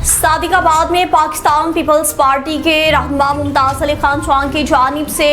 सादिकाबाद में Pakistan peoples party के रहनुमा मुमताज अली खान चौहान की जानिब से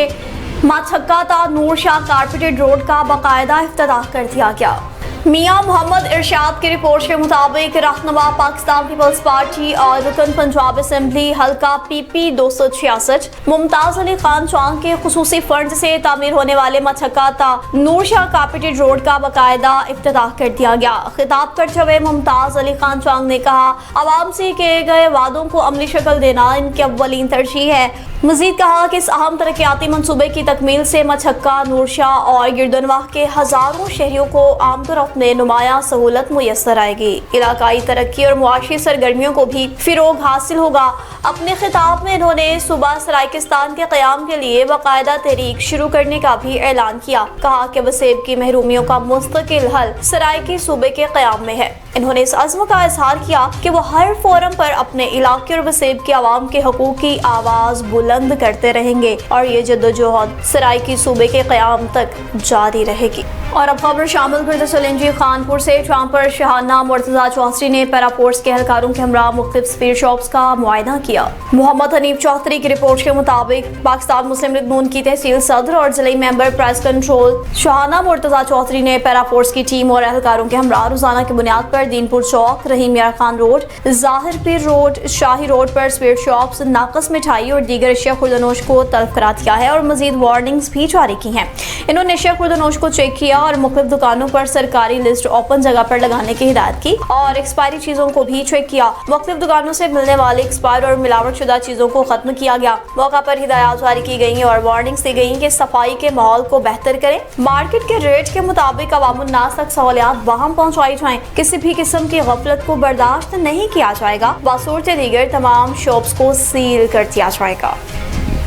माछक्का ता नूर शाह कारपेटेड रोड का बाकायदा इफ्तिताह कर दिया गया। मियां मोहम्मद इरशाद की रिपोर्ट के मुताबिक रहनुमा पाकिस्तान पीपल्स पार्टी और रुकन पंजाब असेंबली हल्का PP 266 मुमताज अली खान चौहान के खुसूसी फंड से तामीर होने वाले माछक्का ता नूर शाह कारपेटेड रोड का बाकायदा इफ्तिताह कर दिया गया। खिताब करते हुए मुमताज अली खान चौहान ने कहा, आवाम से किए गए वादों को अमली शक्ल देना इनकी अव्वलीन तरजीह है। मजीद कहा कि इस अहम तरक्याती मंसूबे की तकमील से मछक्का, नूरशाह और गिरदनवाह के हजारों शहरियों को आमदोरफ्त में नुमाया सहूलत मुयस्सर आएगी। इलाकाई तरक्की और मुआशी सरगर्मियों को भी फिरोग हासिल होगा। अपने खिताब में इन्होंने सूबा सराइकिस्तान के क़याम के लिए बाकायदा तहरीक शुरू करने का भी ऐलान किया। कहा कि वसेब की महरूमियों का मुस्तकिल हल सराइकी सूबे के क़याम में है। इन्होंने इस अज़्म का इजहार किया कि वो हर फोरम पर अपने इलाके और वसेब के अवाम के हकूक़ की आवाज़ बुलंद करते रहेंगे और ये जद्दोजहद सराइकी सूबे के क़याम तक जारी रहेगी। और अब खबर शामिल करते चलेंगे खानपुर से, जहाँ पर शहाना मुर्तज़ा चौधरी ने पैरा फोर्स के एहलकारों के हमरा मुख्तलिफ स्पीड शॉप्स का मुआयना किया। मोहम्मद हनीफ चौधरी की रिपोर्ट के मुताबिक पाकिस्तान मुस्लिम लीग नून की तहसील सदर और जिले member price control Shahana Murtaza Chaudhry ने पैरा फोर्स की टीम और एहलकारों के हमरा रोजाना की बुनियाद पर दीनपुर चौक, रहीम यार खान रोड, जाहिर पीर रोड, शाही रोड पर स्पीड शॉप्स, नाकस मिठाई और दीगर अशिया खुर्दनोश को तलब करा दिया है और मजीद वार्निंग्स भी जारी की हैं। इन्होंने अशिया खुर्दनोश को चेक किया और मुख्तलिफ दुकानों पर सरकारी लिस्ट ओपन जगह पर लगाने की हिदायत की और एक्सपायरी चीजों को भी चेक किया। मुख्तलिफ दुकानों से मिलने वाली एक्सपायर और मिलावट शुदा चीजों को खत्म किया गया। मौका पर हिदायत जारी की गई और वार्निंग्स दी गई कि सफाई के माहौल को बेहतर करें, मार्केट के रेट के मुताबिक अवामुन्नास तक सहूलियात वहाँ पहुँचाई जाएं, किसी भी किस्म की गफलत को बर्दाश्त नहीं किया जाएगा। बासूरत दीगर तमाम शॉप्स को सील कर दिया जाएगा।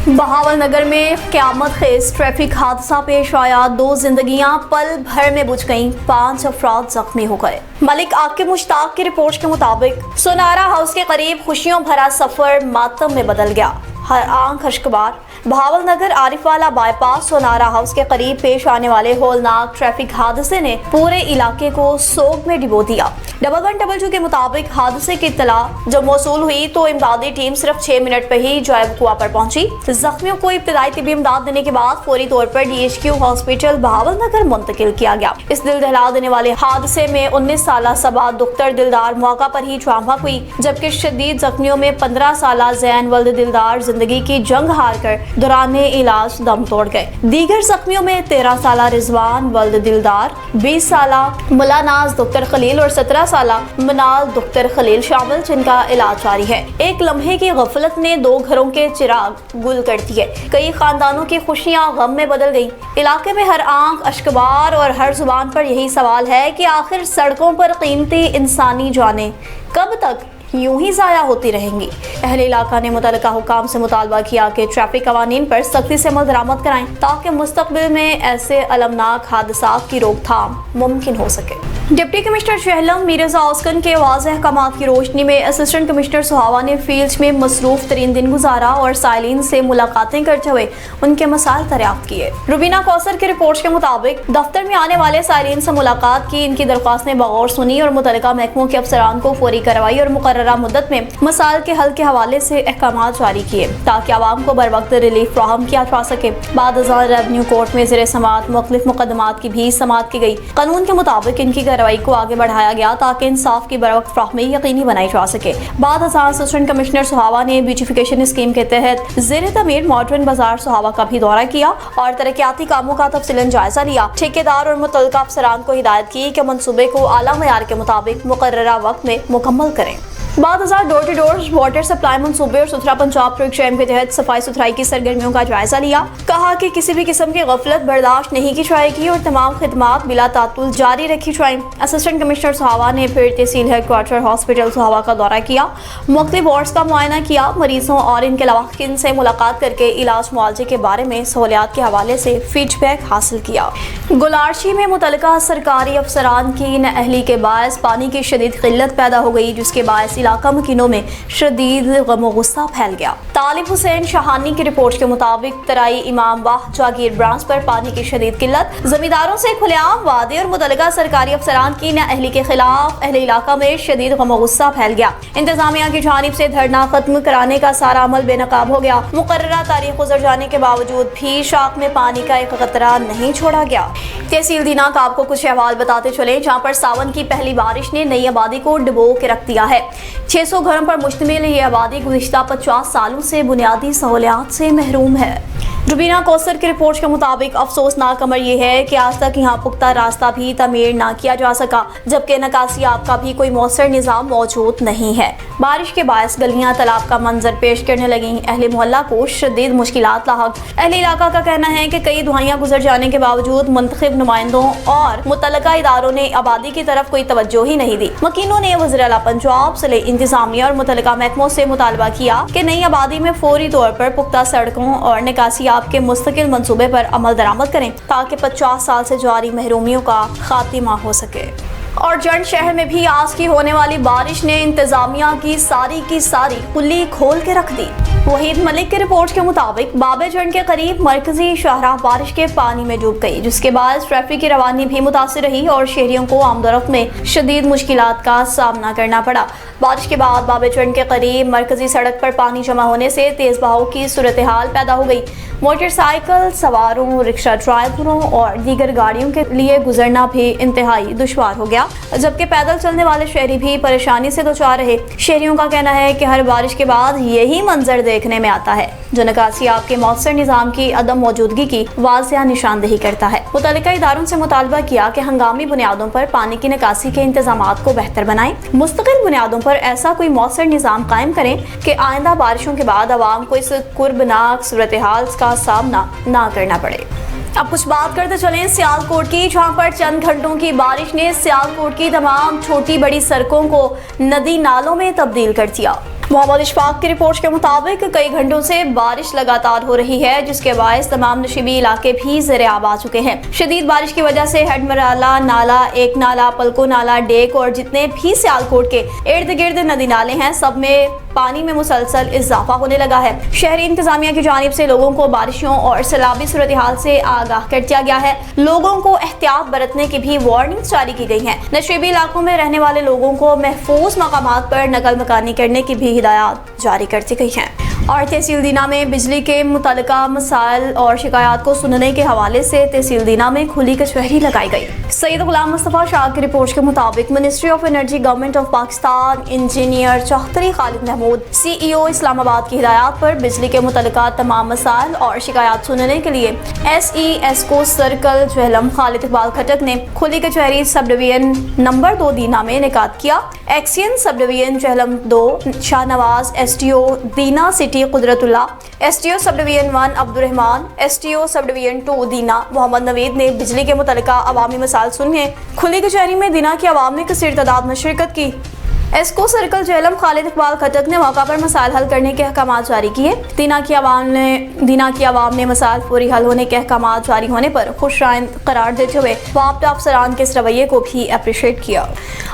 बहावल नगर में क़यामत खेज ट्रैफिक हादसा पेश आया। 2 जिंदगियां पल भर में बुझ गईं, 5 अफराद जख्मी हो गए। मलिक आकिब मुश्ताक की रिपोर्ट के मुताबिक सोनारा हाउस के करीब खुशियों भरा सफर मातम में बदल गया। हर आंख अश्कबार। बहावल नगर आरिफवाला बाईपास सोनारा हाउस के करीब पेश आने वाले होलनाक ट्रैफिक हादसे ने पूरे इलाके को सोग में डिबो दिया। 1122 के मुताबिक हादसे की इत्तला जब मौसूल हुई तो इमदादी टीम सिर्फ 6 मिनट पर ही जॉय वकुआ पर पहुंची। जख्मियों को इब्तदाई तिब्बी इमदाद देने के बाद फौरी तौर पर DHQ हॉस्पिटल बहावल नगर मुंतकिल किया गया। इस दिल दहला देने वाले हादसे में 19 साल सबा दुख्तर दिलदार मौका पर ही जाम हुई, जबकि शदीद जख्मियों में 15 साल जैन वल्द दिलदार जिंदगी की जंग हार कर दौराने इलाज दम तोड़ गए। दीगर जख्मियों में 13 साल रिजवान वल्द दिलदार, 20 साल मुलानाज दुख्तर खलील और 17 साल मनाल दुख्तर खलील शामिल, जिनका इलाज जारी है। एक लम्हे की गफलत ने 2 घरों के चिराग गुल कर दिए। कई खानदानों की खुशियां गम में बदल गईं। इलाके में हर आंख अश्कबार और हर जुबान पर यही सवाल है कि आखिर सड़कों पर कीमती इंसानी जानें कब तक यूं ही ज़ाया होती रहेंगी। अहले इलाका ने मुतल्लिका हुकाम से मुतालबा किया कि ट्रैफिक कवानीन पर सख्ती से अमल दरामद कराएं ताकि मुस्तकबिल में ऐसे अलमनाक हादसात की रोकथाम मुमकिन हो सके। डिप्टी कमिश्नर शहलम मिर्जा ऑस्कन के वाज़ेह अहकामात की रोशनी में असिस्टेंट कमिश्नर सुहावा ने फील्ड में मसरूफ तरीन दिन गुजारा और साइलिन से मुलाकातें करते हुए उनके मसाइल दरियाफ्त किए। रुबीना कौसर की रिपोर्ट के मुताबिक दफ्तर में आने वाले साइलिन से मुलाकात की, इनकी दरख्वास्तें बगौर सुनी और मुतल्लिका महकमों के अफसरान को फौरी कार्रवाई और मुकर्ररा मुद्दत में मसाइल के हल के हवाले से अहकामात जारी किए ताकि आवाम को बर वक्त रिलीफ फ्राहम किया जा सके। बाद अज़ान रेवेन्यू कोर्ट में ज़ेरे समाअत मुख्तलिफ मुकदमात की भी समाअत की गई। कानून के मुताबिक इनकी कार्रवाई को आगे बढ़ाया गया ताकि इंसाफ की बर वक्त फ्राहमी यकीनी बनाई जा सके। बाद अज़ान असिस्टेंट कमिश्नर सुहावा ने ब्यूटिफिकेशन स्कीम के तहत ज़ेरे तमीर मॉडर्न बाजार सुहावा का भी दौरा किया और तरक्याती कामों का तफसीलन जायजा लिया। ठेकेदार और मुतल्लिका अफसरान को हिदायत की कि मंसूबे को आला मयार के मुताबिक मुकर्ररा वक्त में मुकम्मल करें। बाद हजार door to door water supply मंसूबे और सुथरा पंजाब प्रोग्राम के तहत सफाई सुथराई की सरगर्मियों का जायजा लिया। कहा कि किसी भी किस्म की गफलत बर्दाश्त नहीं की जाएगी और तमाम खिदमात बिला तातुल जारी रखी जाएं। असिस्टेंट कमिश्नर सुहावा ने फिर तहसील हेडक्वार्टर हॉस्पिटल सुहावा का दौरा किया, मुख्तलिफ वार्ड्स का मुआयना किया, मरीजों और इनके लवाकिन से मुलाकात करके इलाज मुआवजे के बारे में सहूलियात के हवाले से फीडबैक हासिल किया। गुलारशी में मुतल्लिका सरकारी अफसरान की नाअहली के बायस पानी की शदीद किल्लत पैदा हो गई, जिसके बायस इलाका मकीनों में शदीद गम और गुस्सा फैल गया। तालिब हुसैन शाहानी की रिपोर्ट के मुताबिक तराई इमाम बाह जागीर ब्रांच पर पानी की शदीद किल्लत, जमींदारों से खुलेआम वादे और मुतल्लिका सरकारी अफसरान की नाअहली के खिलाफ अहले इलाका में शदीद गम और गुस्सा फैल गया। इंतजामिया की जानिब से धरना खत्म कराने का सारा अमल बेनकाब हो गया। मुकर्ररा तारीख गुजर जाने के बावजूद भी शाख में पानी का एक कतरा नहीं छोड़ा गया। तहसील दीना का आपको कुछ अहवाल बताते चले, जहाँ पर सावन की पहली बारिश ने नई आबादी को डुबो के रख दिया है। 600 घरों पर मुश्तमिल ये आबादी गुज़िश्ता 50 सालों से बुनियादी सहूलियात से महरूम है। रुबीना कौसर की रिपोर्ट के मुताबिक अफसोसनाक अमर यह है कि आज तक यहाँ पुख्ता रास्ता भी तमीर ना किया जा सका, जबकि निकासी आब का भी कोई मौसर निज़ाम मौजूद नहीं है। बारिश के बायस गलियाँ तालाब का मंजर पेश करने लगी। अहले मोहल्ला को शदीद मुश्किलात लाहक। अहले इलाका का कहना है कि कई दुहाइयाँ गुजर जाने के बावजूद मुंतखब नुमाइंदों और मुतल्लिका इदारों ने आबादी की तरफ कोई तवज्जो ही नहीं दी। मकीनों ने वज़ीर आला पंजाब से इंतजामिया और मुतल्लिका महकमों से मुतालबा किया कि नई आबादी में फौरी तौर पर पुख्ता सड़कों और निकासी आपके मुस्तकिल मंसूबे पर अमल दरामद करें, ताकि 50 साल से जारी महरूमियों का खात्मा हो सके। और जंड शहर में भी आज की होने वाली बारिश ने इंतजामिया की सारी पुली खोल के रख दी। वहीद मलिक की रिपोर्ट के मुताबिक बाबे जंड के करीब मरकजी शाहराह बारिश के पानी में डूब गई, जिसके बाद ट्रैफिक की रवानी भी मुतासिर रही और शहरियों को आमदोरफ्त में शदीद मुश्किलात का सामना करना पड़ा। बारिश के बाद बाबे जंड के करीब मरकजी सड़क पर पानी जमा होने से तेज बहाव की सूरत हाल पैदा हो गई। मोटरसाइकिल सवारों, रिक्शा ड्राइवरों और दीगर गाड़ियों के लिए गुजरना भी इंतहाई दुश्वार हो गया, जबकि पैदल चलने वाले शहरी भी परेशानी से दुचार रहे। शहरियों का कहना है कि हर बारिश के बाद यही मंजर देखने में आता है, जो निकासी आपके मौसर निज़ाम की अदम मौजूदगी की वाज़िया निशानदेही करता है। मुतल्लिका इदारों से मुतालबा किया कि हंगामी बुनियादों पर पानी की निकासी के इंतजामात को बेहतर बनाएं, मुस्तकिल बुनियादों पर ऐसा कोई मौसर निज़ाम कायम करें कि आइंदा बारिशों के बाद आवाम को इस कुर्बनाक सूरत हाल का सामना ना करना पड़े। अब कुछ बात करते चलें सियालकोट की, जहां पर चंद घंटों की बारिश ने सियालकोट की तमाम छोटी बड़ी सड़कों को नदी नालों में तब्दील कर दिया। मोहम्मद इशफाक की रिपोर्ट के मुताबिक कई घंटों से बारिश लगातार हो रही है, जिसके बायस तमाम नशीबी इलाके भी ज़ेरे आब आ चुके हैं। शदीद बारिश की वजह से हेडमराला नाला, एक नाला, पलको नाला, डेक और जितने भी सियालकोट के इर्द गिर्द नदी नाले हैं, सब में पानी में मुसलसल इजाफा होने लगा है। शहरी इंतजामिया की जानिब से लोगों को बारिशों और सैलाबी सूरत हाल से आगाह कर दिया गया है। लोगों को एहतियात बरतने की भी वार्निंग जारी की गई है। नशीबी इलाकों में रहने वाले लोगों को महफूज मकामात पर नकल मकानी करने की भी हिदायत जारी कर दी गई है। और तहसील दीना में बिजली के मुतल्लिका मसाइल और शिकायत को सुनने के हवाले से तहसील दीना में खुली कचहरी लगाई गई। सैयद गुलाम मुस्तफ़ा शाह की रिपोर्ट के मुताबिक ministry of energy government of Pakistan engineer Chaudhry Khalid Mahmood CEO Islamabad की हिदायत पर बिजली के मुतल्लिका तमाम मसाइल और शिकायत सुनने के लिए SESCO सर्कल जहलम खालिद इकबाल खटक ने खुली कचहरी सब डिवीजन नंबर 2 दीना में इनेकाद किया। XEN sub division Jhelum 2 Shahnawaz, STO Dina city Qudratullah, STO sub division 1 Abdurrahman, STO sub division 2 Dina Mohammad Naveed ने बिजली के मुतल्लिका अवामी मसाइल सुने। खुली कचहरी में दीना की आवाम ने कसीर तादाद में शिरकत की। एस्को सर्कल जहलम खालिद इकबाल खटक ने मौका पर मसाइल हल करने के अहकामात जारी किए। दीना की आवाम ने मसाइल पूरी हल होने के अहकामात जारी होने पर खुशराइन करार देते हुए वापदा अफसरान के इस रवैये को भी अप्रिशिएट किया।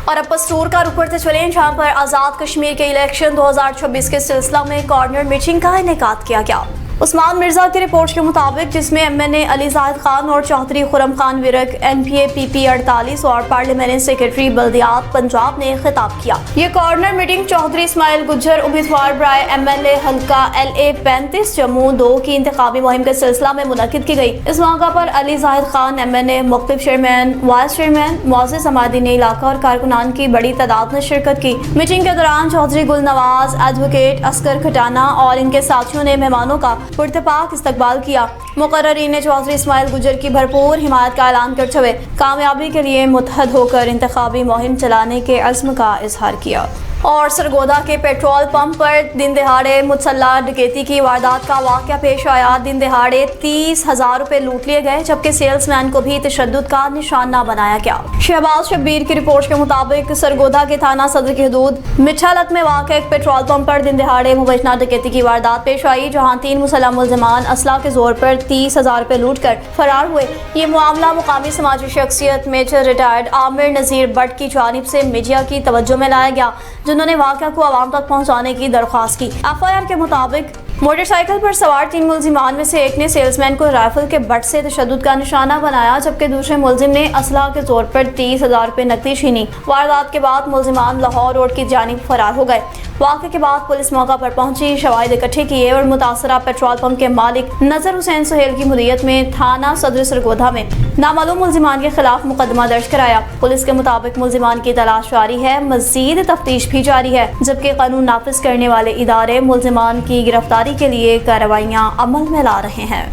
और अब पस्तूर का रुख करते चले, जहाँ पर आज़ाद कश्मीर के इलेक्शन 2026 के सिलसिला में कॉर्नर मीटिंग का इनेकाद किया गया। उस्मान मिर्जा की रिपोर्ट के मुताबिक जिसमें MNA अली जाहिद खान और चौधरी खुरम खान विरक NPA PP 48 और पार्लियामेंट्री सेक्रेटरी बल्दियात पंजाब ने खिताब किया। ये कॉर्नर मीटिंग चौधरी इस्माइल गुज्जर उम्मीदवार बराए MLA हल्का LA 35 जम्मू 2 की इंतखाबी मुहिम के सिलसिला में मुनक्किद की गई। इस मौका पर अली जाहिद खान MNA, मुख्तलिफ चेयरमैन, वाइस चेयरमैन, मुअज़्ज़िज़ हमादीन इलाका और कारकुनान की बड़ी तादाद ने शिरकत की। मीटिंग के दौरान चौधरी गुलनवाज, एडवोकेट असगर खटाना और इनके साथियों ने मेहमानों का पुरतपाक इस्तकबाल किया। मुकर्ररीन ने चौधरी इस्माइल गुज्जर की भरपूर हिमायत का ऐलान करते हुए कामयाबी के लिए मुत्तहद होकर इंतखाबी मुहिम चलाने के अज़्म का इजहार किया। और सरगोदा के पेट्रोल पंप पर दिन दहाड़े मुसल्लह डकैती की वारदात का वाक़या पेश आया। दिन दहाड़े 30,000 रुपए लूट लिए गए, जबकि सेल्समैन को भी तशद्दुद का निशाना बनाया गया। शहबाज शब्बीर की रिपोर्ट के मुताबिक सरगोदा के थाना सदर की हदूद मिठालक में वाक़ एक पेट्रोल पंप पर दिन दहाड़े मुबैना डकैती की वारदात पेश आई, जहाँ 3 مسلح ملزمان اسلحہ کے زور پر 30,000 روپے لوٹ کر فرار ہوئے۔ یہ معاملہ مقامی سماجی شخصیت میجر ریٹائرڈ عامر نذیر بٹ کی جانب سے میڈیا کی توجہ میں لایا گیا، جنہوں نے واقعہ کو عوام تک پہنچانے کی درخواست کی۔ FIR کے مطابق موٹر سائیکل پر سوار 3 ملزمان میں سے ایک نے سیلز مین کو رائفل کے بٹ سے تشدد کا نشانہ بنایا، جبکہ دوسرے ملزم نے اسلحہ کے زور پر 30,000 روپے نقدی چھینی۔ واردات کے بعد ملزمان لاہور روڈ کی جانب فرار ہو گئے۔ واقعے کے بعد پولیس موقع پر پہنچی، شواہد اکٹھے کیے اور متاثرہ پیٹرول پمپ کے مالک نذر حسین سہیل کی مدیریت میں تھانہ صدر سرگودھا میں نامعلوم ملزمان کے خلاف مقدمہ درج کرایا۔ پولیس کے مطابق ملزمان کی تلاش جاری ہے، مزید تفتیش بھی جاری ہے، جبکہ قانون نافذ کرنے والے ادارے ملزمان کی گرفتاری کے لیے کارروائیاں عمل میں لا رہے ہیں۔